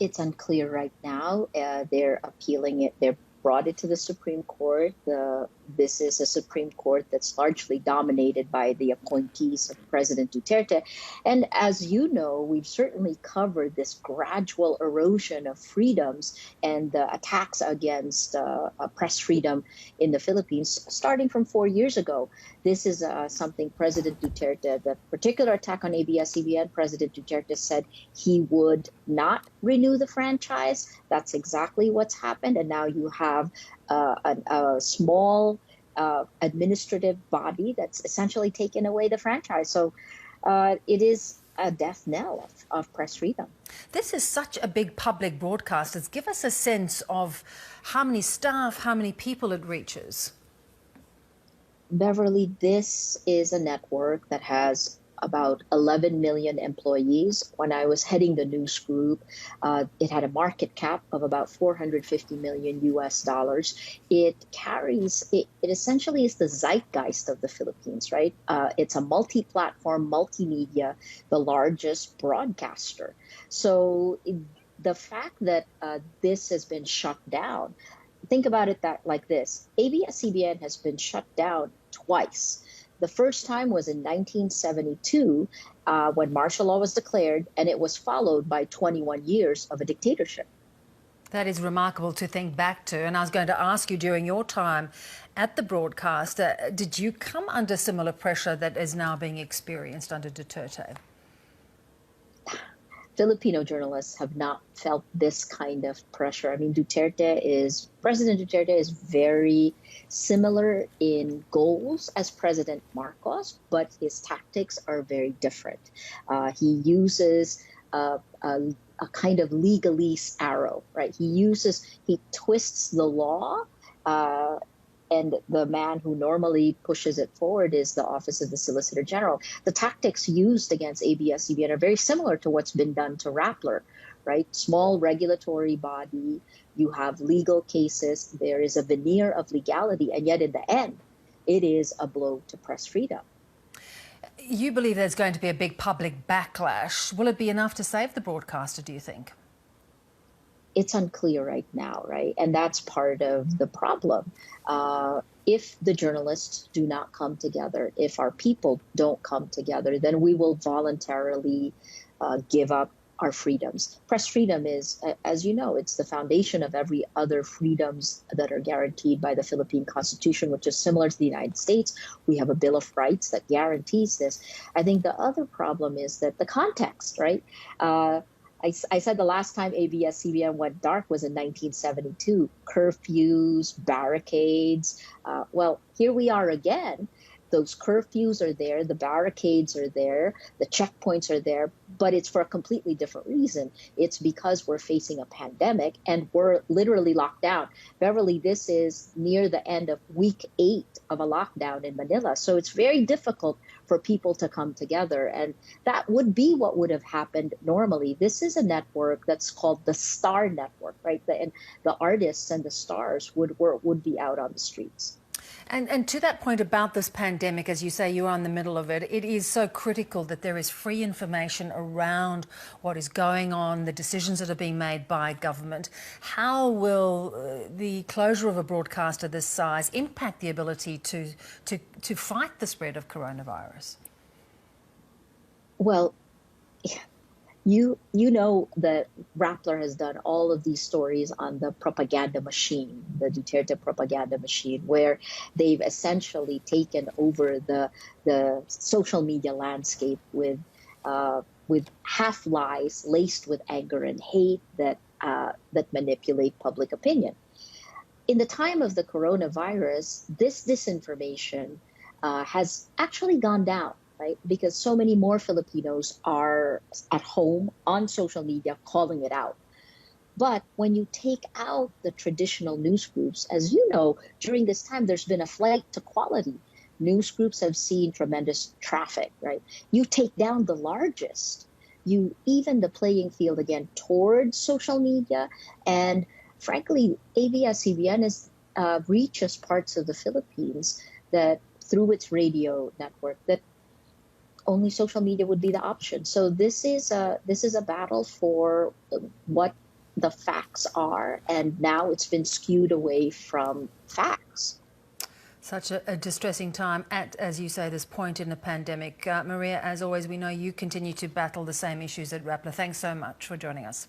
It's unclear right now. They're appealing it. They're brought it to the Supreme Court. This is a Supreme Court that's largely dominated by the appointees of President Duterte. And as you know, we've certainly covered this gradual erosion of freedoms and the attacks against press freedom in the Philippines, starting from 4 years ago. This is something President Duterte, the particular attack on ABS-CBN, President Duterte said he would not renew the franchise. That's exactly what's happened. And now you have a small administrative body that's essentially taken away the franchise. So it is a death knell of press freedom. This is such a big public broadcast. Give us a sense of how many staff, how many people it reaches. Beverly, this is a network that has about 11 million employees. When I was heading the news group, it had a market cap of about 450 million US dollars. It essentially is the zeitgeist of the Philippines, right? It's a multi-platform, multimedia, the largest broadcaster. So the fact that this has been shut down, think about it like this. ABS-CBN has been shut down twice. The first time was in 1972 when martial law was declared, and it was followed by 21 years of a dictatorship. That is remarkable to think back to. And I was going to ask you, during your time at the broadcast, did you come under similar pressure that is now being experienced under Duterte? Filipino journalists have not felt this kind of pressure. I mean, President Duterte is very similar in goals as President Marcos, but his tactics are very different. He uses a kind of legalese arrow, right? He twists the law, and the man who normally pushes it forward is the Office of the Solicitor General. The tactics used against ABS-CBN are very similar to what's been done to Rappler, right? Small regulatory body, you have legal cases, there is a veneer of legality, and yet in the end, it is a blow to press freedom. You believe there's going to be a big public backlash. Will it be enough to save the broadcaster, do you think? It's unclear right now, right? And that's part of the problem. If the journalists do not come together, if our people don't come together, then we will voluntarily give up our freedoms. Press freedom is, as you know, it's the foundation of every other freedoms that are guaranteed by the Philippine Constitution, which is similar to the United States. We have a Bill of Rights that guarantees this. I think the other problem is that the context, right? I said the last time ABS-CBN went dark was in 1972. Curfews, barricades. Well, here we are again. Those curfews are there, the barricades are there, the checkpoints are there, but it's for a completely different reason. It's because we're facing a pandemic and we're literally locked down. Beverly, this is near the end of week 8 of a lockdown in Manila. So it's very difficult for people to come together. And that would be what would have happened normally. This is a network that's called the Star Network, right? And the artists and the stars would be out on the streets. And to that point about this pandemic, as you say, you are in the middle of it, it is so critical that there is free information around what is going on, the decisions that are being made by government. How will the closure of a broadcaster this size impact the ability to fight the spread of coronavirus? Well, you know that Rappler has done all of these stories on the propaganda machine, the Duterte propaganda machine, where they've essentially taken over the social media landscape with half lies laced with anger and hate that manipulate public opinion. In the time of the coronavirus, this disinformation has actually gone down. Right? Because so many more Filipinos are at home on social media calling it out. But when you take out the traditional news groups, as you know, during this time, there's been a flight to quality. News groups have seen tremendous traffic, right? You take down the largest, you even the playing field again towards social media. And frankly, ABS-CBN reaches parts of the Philippines that through its radio network that only social media would be the option. So this is a battle for what the facts are. And now it's been skewed away from facts. Such a distressing time at, as you say, this point in the pandemic. Maria, as always, we know you continue to battle the same issues at Rappler. Thanks so much for joining us.